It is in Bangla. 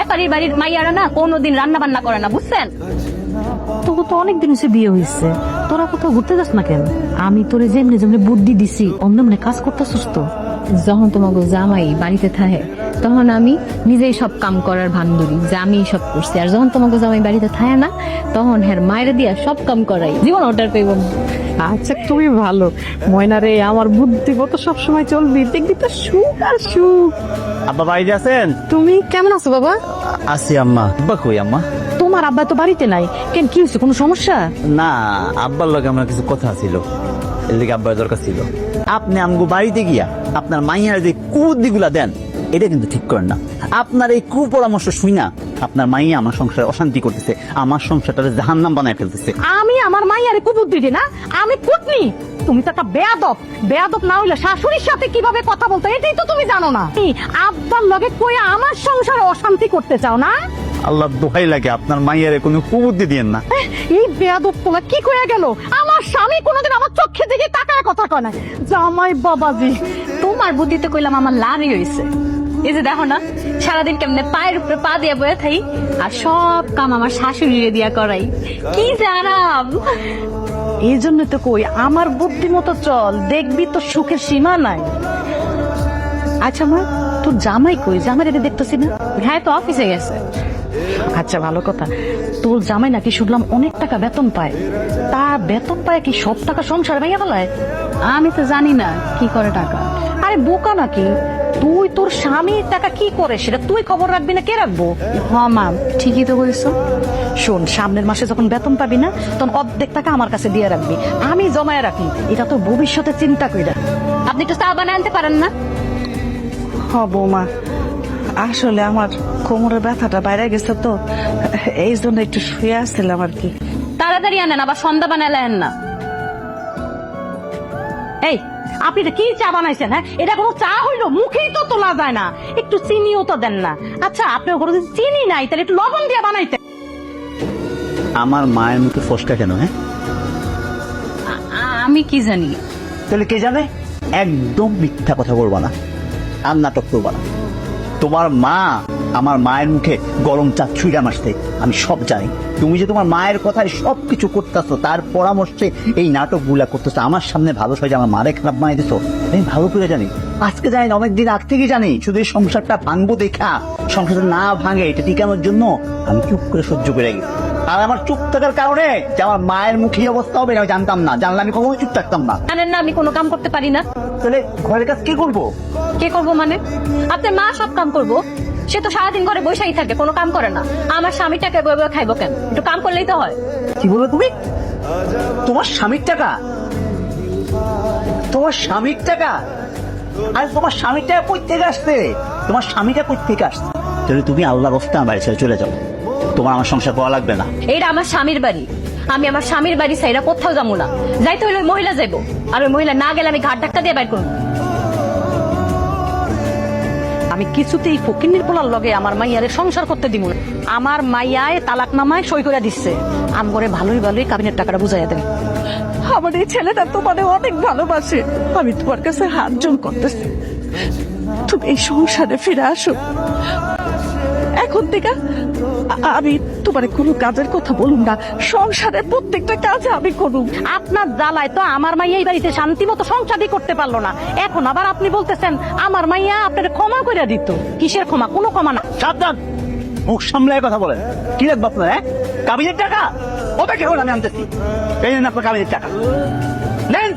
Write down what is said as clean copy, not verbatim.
ব্যাপারীর বাড়ির মাইয়ারা না কোনোদিন রান্না বান্না করে না, বুঝছেন? তোকে তো অনেকদিন হচ্ছে বিয়ে হয়েছে, তোরা কোথাও ঘুরতে যাস না কেন? আমি তোরে যেমনি যেমনি বুদ্ধি দিছি অমনি কাজ করতেছিস তো। যখন তোমাকে জামাই বাড়িতে থাকে তখন আমি নিজেই সব কাম করার ভান ধরি যে আমি সব করছি, আর যখন তোমাকে জামাই বাড়িতে থাকে না তখন হ্যাঁ মায়েরা দিয়া সব কাম করাই, জীবন ওটার পেব। আচ্ছা তুমি ভালো ময়না রে, আমার বুদ্ধি মতো সবসময় চলবি, দেখবি তো সুখ আর সুখ। আব্বা বাড়িতে আছেন? তুমি কেমন আছো বাবা? আছি আম্মা। আব্বা কই আম্মা? তোমার আব্বা তো বাড়িতে নাই কেন, কি হয়েছে, কোনো সমস্যা? না, আব্বার লগে আমার কিছু কথা ছিল, এর লিগে আব্বার দরকার ছিল। আপনি আমগো বাড়িতে গিয়া আপনার মাইয়ার যে কুবুদ্ধি গুলা দেন এটা কিন্তু ঠিক করেন না। আপনার এই কুপরামর্শ শুই না আপনার মাইয়া আমার সংসারে অশান্তি করতেছে, আমার সংসারটারে জাহান্নাম বানায় ফেলতেছে। আমি আমার মাইয়ারে কুবুদ্ধি দি না, আমি কুটনি। তুমি তো একটা বেয়াদব, বেয়াদব না হইলে শাশুড়ির সাথে কিভাবে কথা বলতে এটাই তো তুমি জানো না। আব্বার লগে কইয়া আমার সংসারে অশান্তি করতে চাও না? আল্লাহ দোহাই লাগে আপনার মাইয়ারে কোনো কুবুদ্ধি দিয়েন না। এই বেয়াদব পোলা কি কইয়া গেল? আমার স্বামী কোনোদিন আমার চোখে দিকে তাকায় কথা কয় না। জামাই বাবাজি, তোমার বুদ্ধিতে কইলাম আমার লাভই হয়েছে। এই যে দেখো না সারাদিন কেমনে পায়ের উপরে পা দিয়া বয়ে থাই, আর সব কাম আমার শাশুড়িরে দিয়া করাই, কি যে আরাম। এই জন্য তো কই আমার বুদ্ধি মতো চল, দেখবি তো সুখের সীমা নাই। আচ্ছা মা, তোর জামাই কই? জামাই রেখে দেখতেছি না। হ্যাঁ তো অফিসে গেছে। আচ্ছা ভালো কথা, তোর জামাই নাকি শুনলাম অনেক টাকা বেতন পায়। তা বেতন পায় কি সব টাকা সংসারে ভাইয়া ফেলায়? আমি তো জানি না কি করে টাকা। আরে বোকা নাকি তুই? তোর স্বামীর টাকা কি করে সেটা তুই খবর রাখবি না কে রাখবো? হ্যাঁ মা, ঠিকই তো বলছো। শোন, সামনের মাসে যখন বেতন পাবি না তখন অর্ধেক টাকা আমার কাছে দিয়ে রাখবি, আমি জমায় রাখি। এটা তো ভবিষ্যতে চিন্তা কইরা। আপনি একটু চা বানায় আনতে পারেন না? হ বৌমা, আসলে আমার কোমরের ব্যথাটা বাইরে গেছে তো, এই জন্য একটু শুয়ে আসছিলাম আর কি। তাড়াতাড়ি আনেন, আবার সন্ধ্যা বানালেন না। এই আপনি এটা কি চা বানাইছেন? হ্যাঁ, এটা কোনো চা হইলো? মুখেই তো তোলা যায় না, একটু চিনিও তো দেন না। আচ্ছা আপনার ঘরে যদি চিনি নাই তাহলে একটু লবণ দিয়ে বানাইতে। আমার মায়ের মুখে ফসকা কেন? হ্যাঁ, আমি কি জানি? তাহলে কে জানে? একদম মিথ্যা কথা বলবা না আর নাটক করবা না। তোমার মা আমার মায়ের মুখে গরম চা ছুঁড়া মারছে, আমি সব জানি। তুমি যে তোমার মায়ের কথায় সবকিছু করতেছো, তার পরামর্শে এই নাটক গুলা করতেছো, আমার সামনে ভালো সাজে আমার মারে খারাপ বানাই দিছো, আমি ভালো করে জানি। আজকে জানি না, অনেকদিন আগ থেকে জানি। শুধু এই সংসারটা ভাঙবো দেখা, সংসারটা না ভাঙে এটা টিকানোর জন্য আমি চুপ করে সহ্য করে গেছি। আর আমার চুপ থাকার কারণে যে আমার মায়ের মুখে অবস্থা হবে আমি জানতাম না, জানলে আমি কখনো চুপ থাকতাম না। জানেন না আমি কোনো কাম করতে পারি না? তাহলে ঘরের কাজ কি করবো? কে করবো মানে? আপনার মা সব কাম করবো? সে তো সারাদিন ঘরে বসেই থাকে, কোনো কাম করে না। আমার স্বামীটাকে বয়ে বয়ে খাইবো কেন? একটু কাম করলেই তো হয়। কি বলো তুমি? তোমার স্বামীর টাকা? তোমার স্বামীর টাকা? আর তোমার স্বামীর টাকা কই থেকে আসছে? তোমার স্বামীটা কই থেকে আসছে? তাহলে তুমি আল্লাহর রাস্তা বাড়ি ছেড়ে চলে যাও, তোমার আমার সংসার করা লাগবে না। এইটা আমার স্বামীর বাড়ি, আমি আমার স্বামীর বাড়ি ছাইরা কোথাও যাবো না। যাইতে হইলে ওই মহিলা যাইবো, আর ওই মহিলা না গেলে আমি ঘাট ধাক্কা দিয়ে বাইর করবো। আমি কিছুতেই ফকিন্নির পোলার লগে আমার মাইয়ারে সংসার করতে দিব না। আমার মাইয়ায় তালাকনামায় সই করে দিচ্ছে, আম করে ভালোই ভালোই কাবিনের টাকাটা বুঝাইয়া দেন। আমার এই ছেলেটা তোমাদের অনেক ভালোবাসে, আমি তোমার কাছে হাত জোড় করতেছি, তুমি এই সংসারে ফিরে আসো। এখন থেকে আমি তোমার কোনো কাজের কথা বলুন না, সংসারের প্রত্যেকটা কাজ আমি করুন। আপনার জ্বালায় তো আমার মাইয়া এই বাড়িতে শান্তি মতো সংসারই করতে পারলো না, এখন আবার আপনি বলতেছেন আমার মাইয়া আপনার ক্ষমা করে দিত। কিসের ক্ষমা? কোনো ক্ষমা না। সাবধান, মুখ সামলায় কথা বলেন। কি লাগবে আপনার? হ্যাঁ, কাবিনের টাকা? ওটা কেউ আমি আনতেছি। এই নেন আপনার কাবিনের টাকা, নেন।